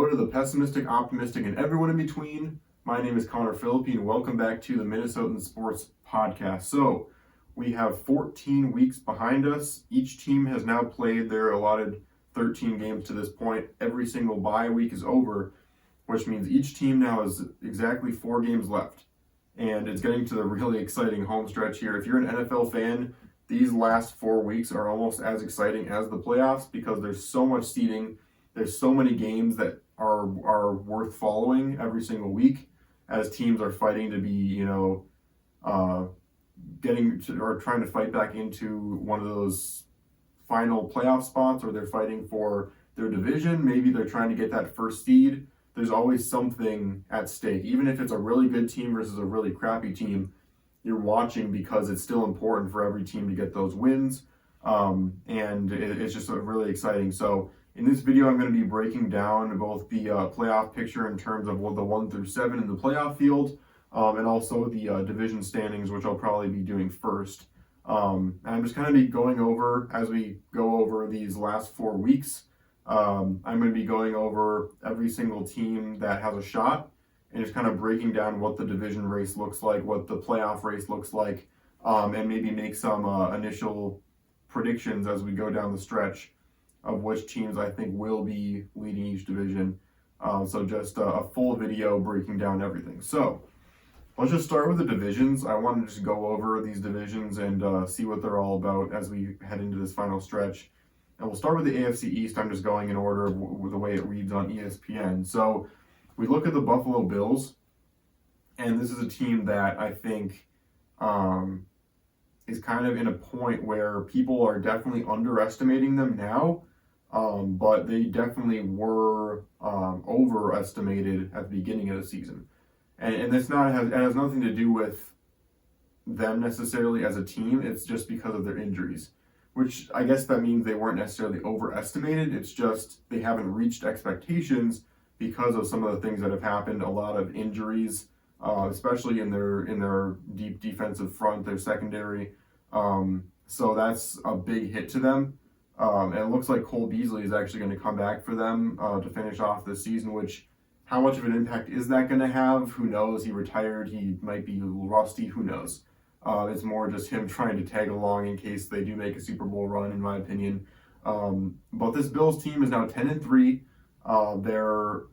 to the pessimistic, optimistic, and everyone in between. My name is Connor Philippi, and welcome back to the Minnesotan Sports Podcast. So, we have 14 weeks behind us. Each team has now played their allotted 13 games to this point. Every single bye week is over, which means each team now has exactly 4 games left. And it's getting to the really exciting home stretch here. If you're an NFL fan, these last 4 weeks are almost as exciting as the playoffs because there's so much seeding. There's so many games that are worth following every single week as teams are fighting to be, getting to, or trying to fight back into one of those final playoff spots, or they're fighting for their division. Maybe they're trying to get that first seed. There's always something at stake. Even if it's a really good team versus a really crappy team, you're watching because it's still important for every team to get those wins. And it's just really exciting. So in this video, I'm going to be breaking down both the playoff picture in terms of the 1 through 7 in the playoff field, and also the division standings, which I'll probably be doing first. And I'm just going to be going over, as we go over these last 4 weeks, I'm going to be going over every single team that has a shot and just kind of breaking down what the division race looks like, what the playoff race looks like, and maybe make some initial predictions as we go down the stretch of which teams I think will be leading each division. So just a full video breaking down everything. So let's just start with the divisions. I want to just go over these divisions and see what they're all about as we head into this final stretch. And we'll start with the AFC East. I'm just going in order of the way it reads on ESPN. So we look at the Buffalo Bills, and this is a team that I think is kind of in a point where people are definitely underestimating them now. But they definitely were overestimated at the beginning of the season. And it has nothing to do with them necessarily as a team. It's just because of their injuries, which I guess that means they weren't necessarily overestimated. It's just they haven't reached expectations because of some of the things that have happened. A lot of injuries, especially in their deep defensive front, their secondary. So that's a big hit to them. And it looks like Cole Beasley is actually going to come back for them to finish off this season, which how much of an impact is that going to have? Who knows? He retired. He might be a little rusty. Who knows? It's more just him trying to tag along in case they do make a Super Bowl run, in my opinion. But this Bills team is now 10-3. They're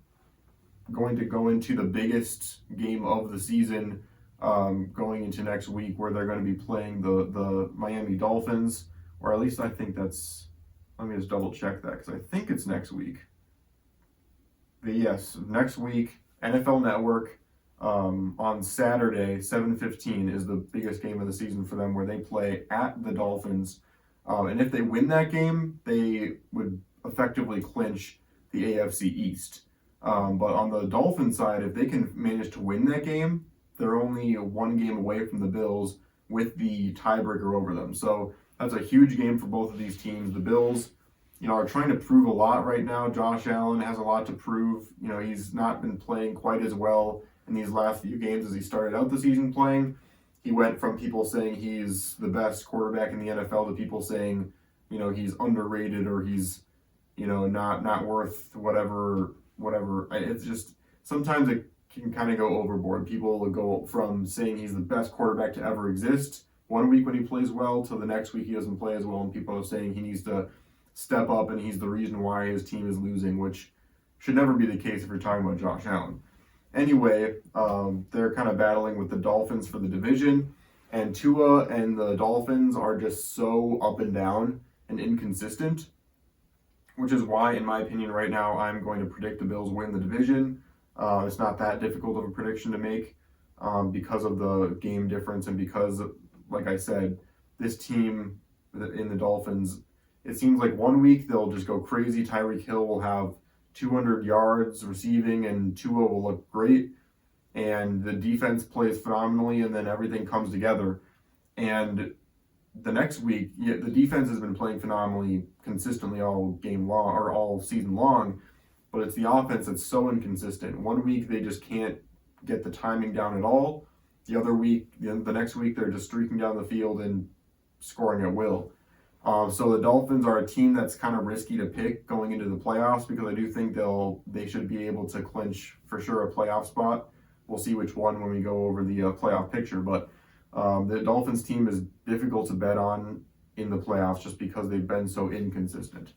going to go into the biggest game of the season going into next week, where they're going to be playing the Miami Dolphins, or at least I think that's... Let me just double check that because I think it's next week. But yes, next week, NFL Network on Saturday, 7:15 is the biggest game of the season for them, where they play at the Dolphins. And if they win that game, they would effectively clinch the AFC East. But on the Dolphins side, if they can manage to win that game, they're only 1 game away from the Bills with the tiebreaker over them. So that's a huge game for both of these teams. The Bills, are trying to prove a lot right now. Josh Allen has a lot to prove. He's not been playing quite as well in these last few games as he started out the season playing. He went from people saying he's the best quarterback in the NFL to people saying, he's underrated, or he's, not worth whatever. It's just, sometimes it can kind of go overboard. People will go from saying he's the best quarterback to ever exist 1 week when he plays well, till the next week he doesn't play as well, and people are saying he needs to step up and he's the reason why his team is losing, which should never be the case if you're talking about Josh Allen. Anyway, they're kind of battling with the Dolphins for the division, and Tua and the Dolphins are just so up and down and inconsistent, which is why, in my opinion, right now, I'm going to predict the Bills win the division. It's not that difficult of a prediction to make because of the game difference, and because, like I said, this team in the Dolphins, it seems like 1 week they'll just go crazy. Tyreek Hill will have 200 yards receiving and Tua will look great, and the defense plays phenomenally, and then everything comes together. And the next week, the defense has been playing phenomenally consistently all game long, or all season long, but it's the offense that's so inconsistent. 1 week they just can't get the timing down at all. The other week, the next week, they're just streaking down the field and scoring at will. So the Dolphins are a team that's kind of risky to pick going into the playoffs because I do think they should be able to clinch for sure a playoff spot. We'll see which one when we go over the playoff picture, but the Dolphins team is difficult to bet on in the playoffs just because they've been so inconsistent.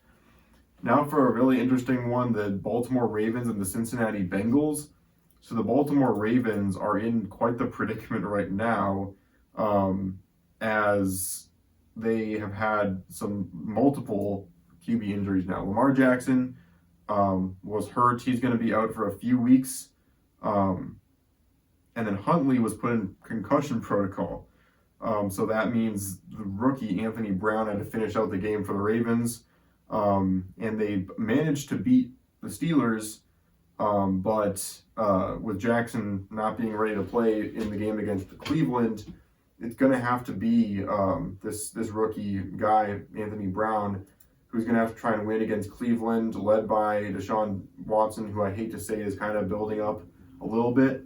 Now for a really interesting one, the Baltimore Ravens and the Cincinnati Bengals. So the Baltimore Ravens are in quite the predicament right now, as they have had some multiple QB injuries now. Lamar Jackson was hurt. He's going to be out for a few weeks. And then Huntley was put in concussion protocol. So that means the rookie Anthony Brown had to finish out the game for the Ravens. And they managed to beat the Steelers, but with Jackson not being ready to play in the game against Cleveland, it's going to have to be this rookie guy, Anthony Brown, who's going to have to try and win against Cleveland, led by Deshaun Watson, who I hate to say is kind of building up a little bit.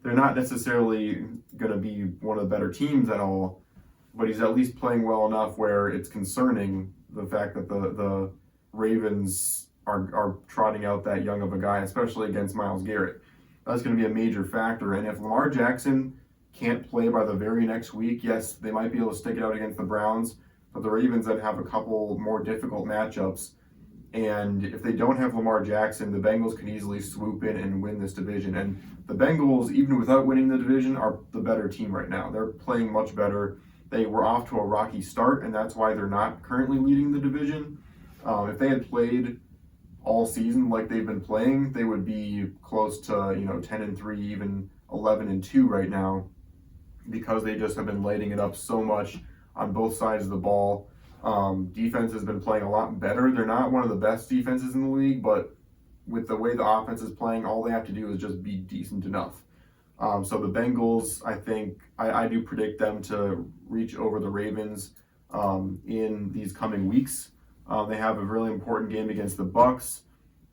They're not necessarily going to be one of the better teams at all, but he's at least playing well enough where it's concerning the fact that the Ravens are trotting out that young of a guy, especially against Myles Garrett. That's going to be a major factor. And if Lamar Jackson can't play by the very next week, yes, they might be able to stick it out against the Browns, but the Ravens then have a couple more difficult matchups. And if they don't have Lamar Jackson, the Bengals can easily swoop in and win this division. And the Bengals, even without winning the division, are the better team right now. They're playing much better. They were off to a rocky start, and that's why they're not currently leading the division. If they had played all season like they've been playing, they would be close to 10-3, even 11-2 right now, because they just have been lighting it up so much on both sides of the ball. Defense has been playing a lot better. They're not one of the best defenses in the league, but with the way the offense is playing, all they have to do is just be decent enough. So the Bengals, I think, I do predict them to reach over the Ravens in these coming weeks. They have a really important game against the Bucs,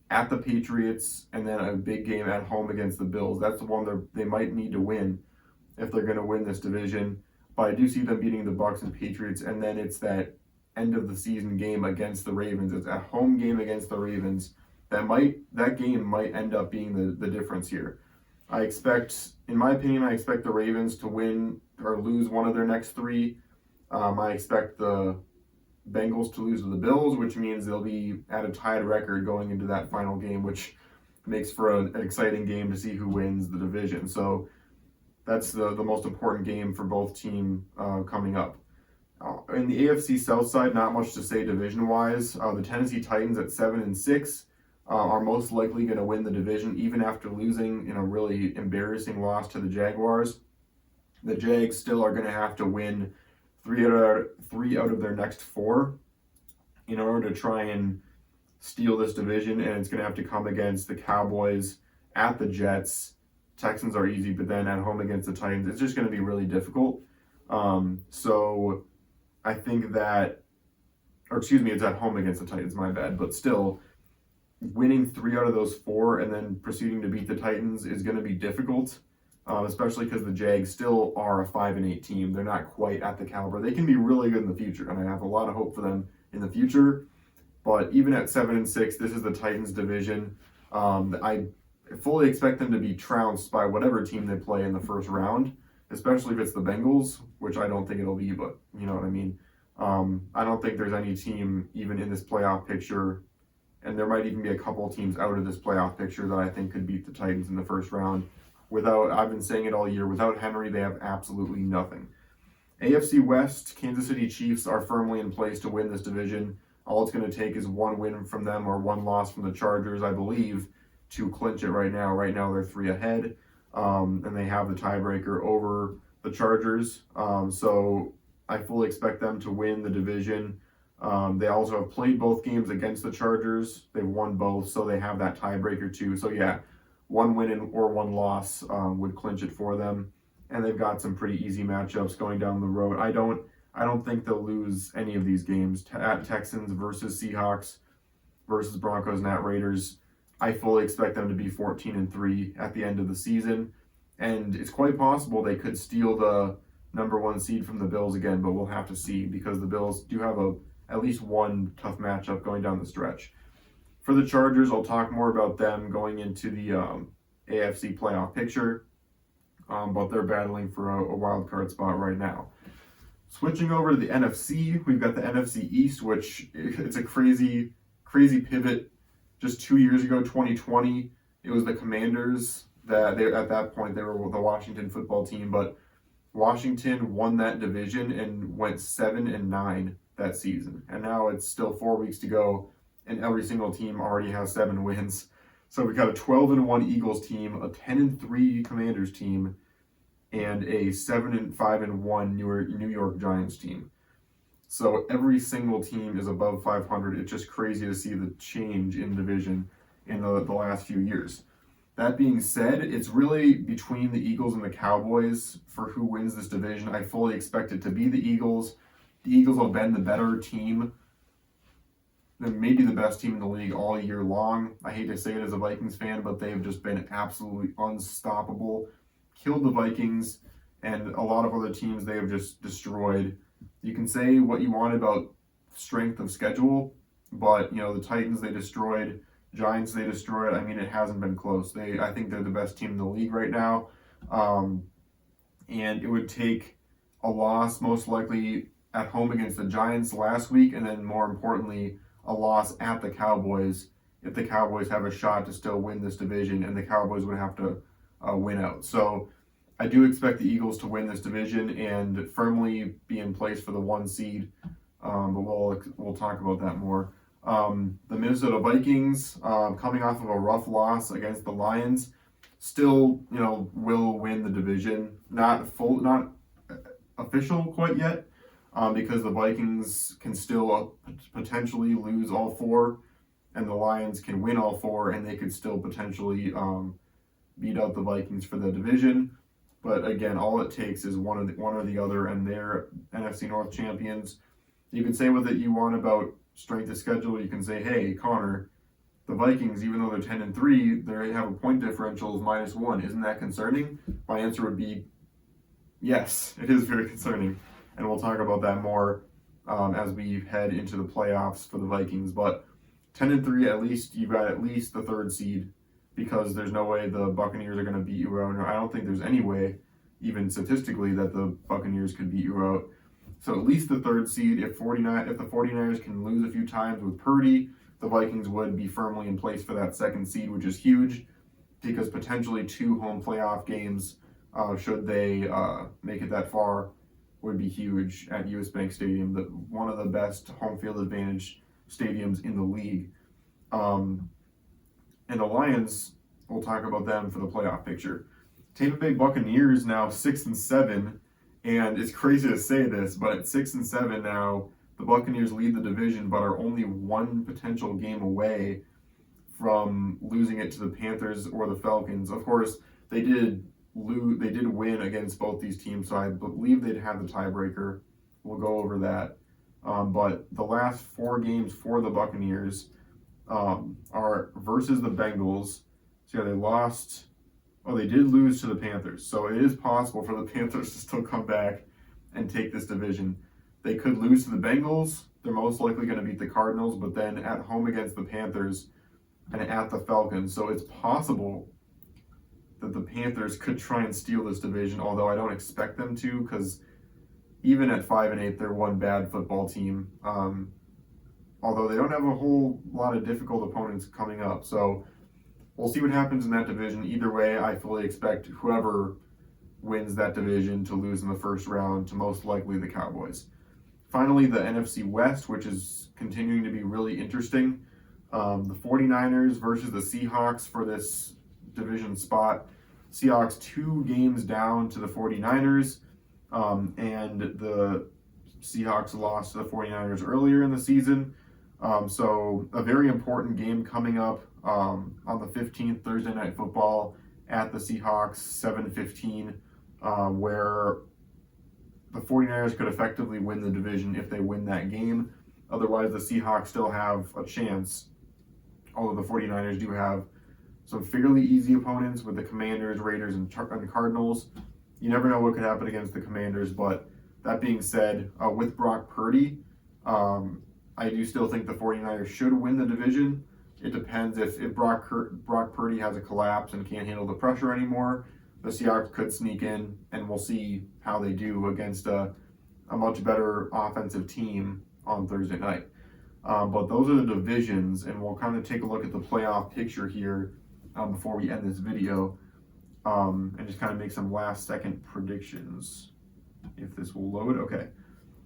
at the Patriots, and then a big game at home against the Bills. That's the one they might need to win if they're going to win this division. But I do see them beating the Bucs and Patriots, and then it's that end of the season game against the Ravens. It's a home game against the Ravens. That game might end up being the difference here. In my opinion, I expect the Ravens to win or lose one of their next three. I expect the Bengals to lose to the Bills, which means they'll be at a tied record going into that final game, which makes for an exciting game to see who wins the division. So that's the most important game for both teams coming up. In the AFC South side, not much to say division-wise. The Tennessee Titans at 7-6 are most likely going to win the division, even after losing in a really embarrassing loss to the Jaguars. The Jags still are going to have to win three out of their next four in order to try and steal this division, and it's going to have to come against the Cowboys, at the Jets. Texans are easy, but then at home against the Titans, it's just going to be really difficult. So I think it's at home against the Titans, my bad, but still, winning 3 out of those 4 and then proceeding to beat the Titans is going to be difficult, especially because the Jags still are a 5-8 team. They're not quite at the caliber. They can be really good in the future, and I have a lot of hope for them in the future. But even at 7-6, this is the Titans division. I fully expect them to be trounced by whatever team they play in the first round, especially if it's the Bengals, which I don't think it'll be, but you know what I mean. I don't think there's any team even in this playoff picture, and there might even be a couple teams out of this playoff picture that I think could beat the Titans in the first round. I've been saying it all year, without Henry, they have absolutely nothing. AFC West, Kansas City Chiefs are firmly in place to win this division. All it's going to take is one win from them or one loss from the Chargers, I believe, to clinch it right now. Right now they're 3 ahead, and they have the tiebreaker over the Chargers. So I fully expect them to win the division. They also have played both games against the Chargers. They've won both, so they have that tiebreaker too. So yeah, one win or one loss would clinch it for them. And they've got some pretty easy matchups going down the road. I don't think they'll lose any of these games. At Texans versus Seahawks versus Broncos and at Raiders, I fully expect them to be 14-3 at the end of the season. And it's quite possible they could steal the number 1 seed from the Bills again, but we'll have to see, because the Bills do have at least one tough matchup going down the stretch. For the Chargers, I'll talk more about them going into the AFC playoff picture, but they're battling for a wild card spot right now. Switching over to the NFC, we've got the NFC East, which it's a crazy pivot. Just 2 years ago, 2020, it was the Commanders that at that point they were the Washington football team, but Washington won that division and went 7-9 that season. And now it's still 4 weeks to go, and every single team already has 7 wins. So we got a 12-1 Eagles team, a 10-3 Commanders team, and a 7-5-1 New York Giants team. So every single team is above 500. It's just crazy to see the change in division in the last few years. That being said, it's really between the Eagles and the Cowboys for who wins this division. I fully expect it to be the Eagles. The Eagles have been the better team. They're maybe the best team in the league all year long. I hate to say it as a Vikings fan, but they've just been absolutely unstoppable. Killed the Vikings and a lot of other teams they have just destroyed. You can say what you want about strength of schedule, but the Titans they destroyed, Giants they destroyed. I mean, it hasn't been close. I think they're the best team in the league right now, and it would take a loss most likely at home against the Giants last week, and then more importantly, a loss at the Cowboys if the Cowboys have a shot to still win this division, and the Cowboys would have to win out. So I do expect the Eagles to win this division and firmly be in place for the 1 seed, but we'll talk about that more. The Minnesota Vikings, coming off of a rough loss against the Lions, still will win the division. Not official quite yet, because the Vikings can still potentially lose all 4, and the Lions can win all 4, and they could still potentially beat out the Vikings for the division. But again, all it takes is one or the other, and they're NFC North champions. You can say what that you want about strength of schedule. You can say, hey, Connor, the Vikings, even though they're 10-3, they have a point differential of -1. Isn't that concerning? My answer would be yes, it is very concerning. And we'll talk about that more as we head into the playoffs for the Vikings. But 10-3, at least you've got at least the 3rd seed, because there's no way the Buccaneers are going to beat you out. I don't think there's any way, even statistically, that the Buccaneers could beat you out. So at least the 3rd seed. If the 49ers can lose a few times with Purdy, the Vikings would be firmly in place for that 2nd seed, which is huge, because potentially 2 home playoff games, should they make it that far, would be huge at US Bank Stadium, one of the best home field advantage stadiums in the league. And the Lions, we'll talk about them for the playoff picture. Tampa Bay Buccaneers now 6-7, and it's crazy to say this, but at 6-7 now, the Buccaneers lead the division, but are only 1 potential game away from losing it to the Panthers or the Falcons. Of course, they did win against both these teams, so I believe they'd have the tiebreaker. We'll go over that. But the last 4 games for the Buccaneers are versus the Bengals. So yeah, they did lose to the Panthers. So it is possible for the Panthers to still come back and take this division. They could lose to the Bengals. They're most likely going to beat the Cardinals, but then at home against the Panthers and at the Falcons. So it's possible that the Panthers could try and steal this division, although I don't expect them to, because even at 5-8, they're one bad football team. Although they don't have a whole lot of difficult opponents coming up. So we'll see what happens in that division. Either way, I fully expect whoever wins that division to lose in the 1st round to most likely the Cowboys. Finally, the NFC West, which is continuing to be really interesting. The 49ers versus the Seahawks for this division spot. Seahawks 2 games down to the 49ers, and the Seahawks lost to the 49ers earlier in the season. So a very important game coming up on the 15th, Thursday Night Football at the Seahawks, 7:15, where the 49ers could effectively win the division if they win that game. Otherwise, the Seahawks still have a chance, although the 49ers do have some fairly easy opponents with the Commanders, Raiders, and Cardinals. You never know what could happen against the Commanders, but that being said, with Brock Purdy, I do still think the 49ers should win the division. It depends if Brock Purdy has a collapse and can't handle the pressure anymore. The Seahawks could sneak in, and we'll see how they do against a much better offensive team on Thursday night. But those are the divisions, and we'll kind of take a look at the playoff picture here before we end this video, and just kind of make some last-second predictions. If this will load. Okay.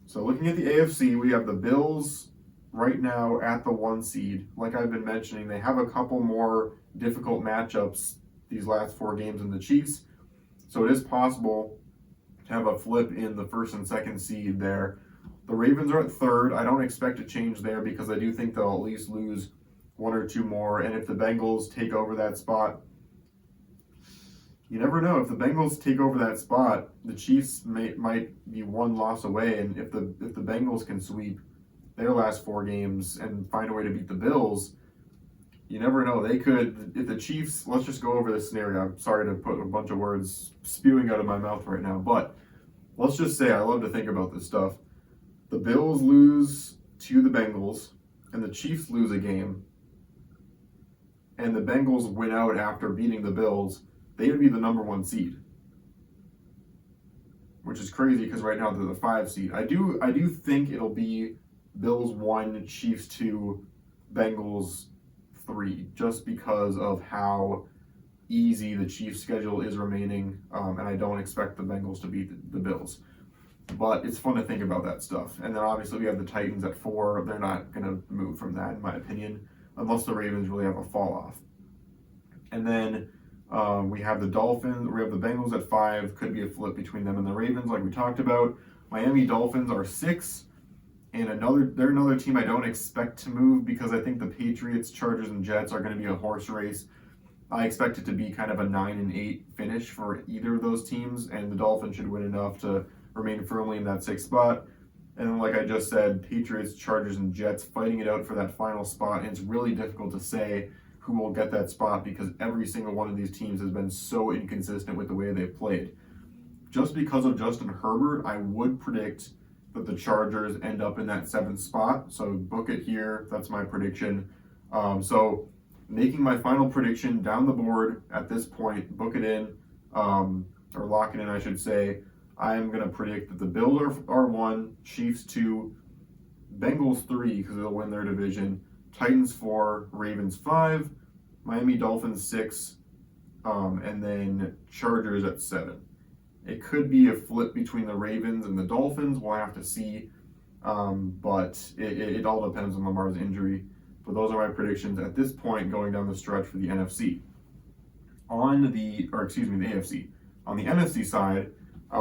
So looking at the AFC, we have the Bills right now at the 1 seed. Like I've been mentioning, they have a couple more difficult matchups these last 4 games than the Chiefs. So it is possible to have a flip in the 1st and 2nd seed there. The Ravens are at 3rd. I don't expect a change there because I do think they'll at least lose 1 or 2 more. And if the Bengals take over that spot, you never know. If the Bengals take over that spot, the Chiefs might be 1 loss away. And if the Bengals can sweep their last 4 games and find a way to beat the Bills, you never know. They could, if the Chiefs, let's just go over this scenario. I'm sorry to put a bunch of words spewing out of my mouth right now, but let's just say I love to think about this stuff. The Bills lose to the Bengals and the Chiefs lose a game and the Bengals win out after beating the Bills, they would be the number 1 seed, which is crazy because right now they're the 5 seed. I do think it'll be Bills 1, Chiefs 2, Bengals 3, just because of how easy the Chiefs' schedule is remaining, and I don't expect the Bengals to beat the Bills. But it's fun to think about that stuff. And then obviously we have the Titans at 4. They're not going to move from that, in my opinion, unless the Ravens really have a fall off. And then we have the Dolphins. We have the Bengals at 5. Could be a flip between them and the Ravens, like we talked about. Miami Dolphins are 6. And they're another team I don't expect to move because I think the Patriots, Chargers, and Jets are going to be a horse race. I expect it to be kind of a 9-8 finish for either of those teams, and the Dolphins should win enough to remain firmly in that 6th spot. And then, like I just said, Patriots, Chargers, and Jets fighting it out for that final spot. And it's really difficult to say who will get that spot because every single one of these teams has been so inconsistent with the way they've played. Just because of Justin Herbert, I would predict that the Chargers end up in that 7th spot. So book it here. That's my prediction. So making my final prediction down the board at this point, book it in, or lock it in, I should say. I am going to predict that the Bills are 1, Chiefs 2, Bengals 3 because they'll win their division, Titans 4, Ravens 5, Miami Dolphins 6, and then Chargers at 7. It could be a flip between the Ravens and the Dolphins. We'll have to see, but it all depends on Lamar's injury. But those are my predictions at this point going down the stretch for the NFC. The AFC. On the NFC side,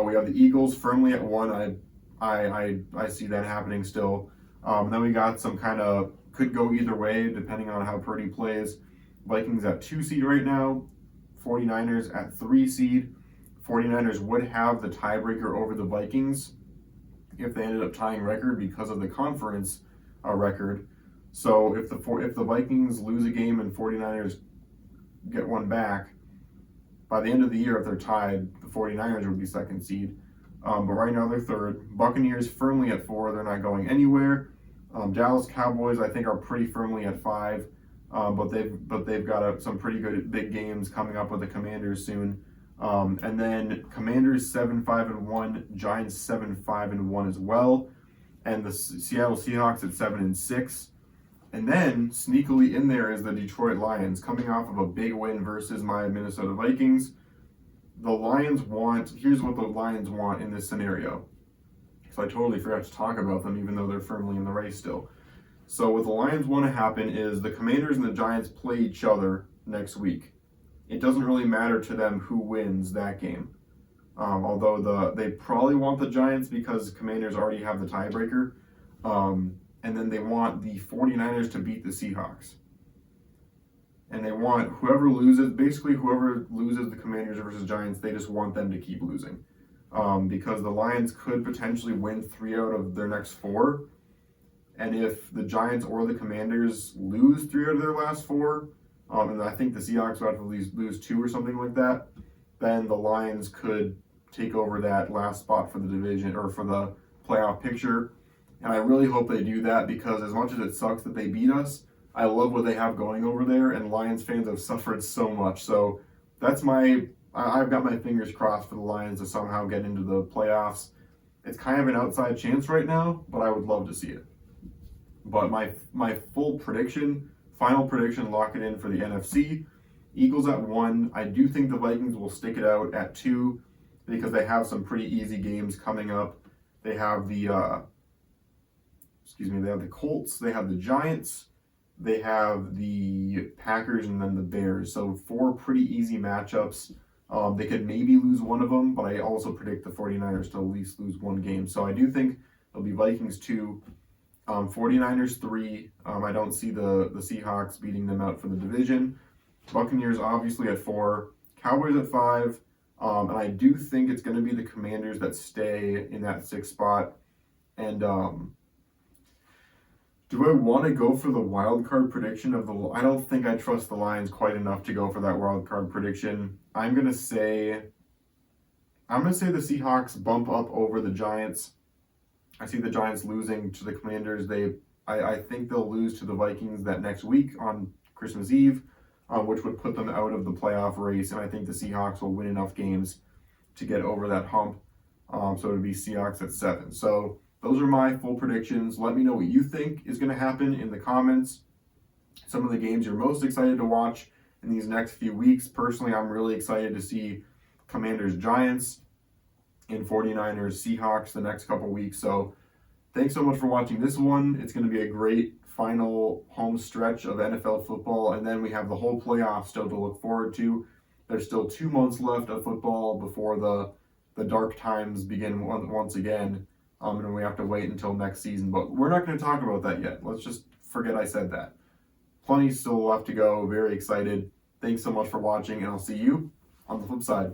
we have the Eagles firmly at 1. I see that happening still. Then we got some kind of could go either way depending on how Purdy plays. Vikings at 2 seed right now. 49ers at 3 seed. 49ers would have the tiebreaker over the Vikings if they ended up tying record because of the conference record. So if the Vikings lose a game and 49ers get one back, by the end of the year, if they're tied, the 49ers would be 2nd seed. But right now they're 3rd. Buccaneers firmly at 4. They're not going anywhere. Dallas Cowboys, I think, are pretty firmly at 5. But they've got some pretty good big games coming up with the Commanders soon. And then Commanders 7-5-1, Giants 7-5-1 as well, and the Seattle Seahawks at 7-6. And then sneakily in there is the Detroit Lions coming off of a big win versus my Minnesota Vikings. Here's what the Lions want in this scenario. So I totally forgot to talk about them even though they're firmly in the race still. So what the Lions want to happen is the Commanders and the Giants play each other next week. It doesn't really matter to them who wins that game. Although they probably want the Giants because Commanders already have the tiebreaker. And then they want the 49ers to beat the Seahawks. And they want whoever loses the Commanders versus Giants, they just want them to keep losing. Because the Lions could potentially win 3 out of their next 4. And if the Giants or the Commanders lose 3 out of their last 4, and I think the Seahawks would have to lose 2 or something like that, then the Lions could take over that last spot for the division or for the playoff picture. And I really hope they do that because as much as it sucks that they beat us, I love what they have going over there, and Lions fans have suffered so much. So I've got my fingers crossed for the Lions to somehow get into the playoffs. It's kind of an outside chance right now, but I would love to see it. But my final prediction, lock it in for the NFC. Eagles at 1. I do think the Vikings will stick it out at 2 because they have some pretty easy games coming up. They have they have the Colts, they have the Giants, they have the Packers, and then the Bears. So 4 pretty easy matchups. They could maybe lose one of them, but I also predict the 49ers to at least lose one game. So I do think it'll be Vikings 2, 49ers 3. I don't see the Seahawks beating them out for the division. Buccaneers obviously at 4, Cowboys at 5, and I do think it's going to be the Commanders that stay in that 6th spot. And do I want to go for the wild card prediction of the? I don't think I trust the Lions quite enough to go for that wild card prediction. I'm gonna say the Seahawks bump up over the Giants. I see the Giants losing to the Commanders. I think they'll lose to the Vikings that next week on Christmas Eve, which would put them out of the playoff race. And I think the Seahawks will win enough games to get over that hump. So it would be Seahawks at 7. So those are my full predictions. Let me know what you think is going to happen in the comments. Some of the games you're most excited to watch in these next few weeks. Personally, I'm really excited to see Commanders Giants and 49ers Seahawks the next couple weeks. So thanks so much for watching this one. It's going to be a great final home stretch of NFL football, and then we have the whole playoff still to look forward to. There's still 2 months left of football before the dark times begin once again. And we have to wait until next season. But we're not going to talk about that yet. Let's just forget I said that. Plenty still left to go. Very excited. Thanks so much for watching, and I'll see you on the flip side.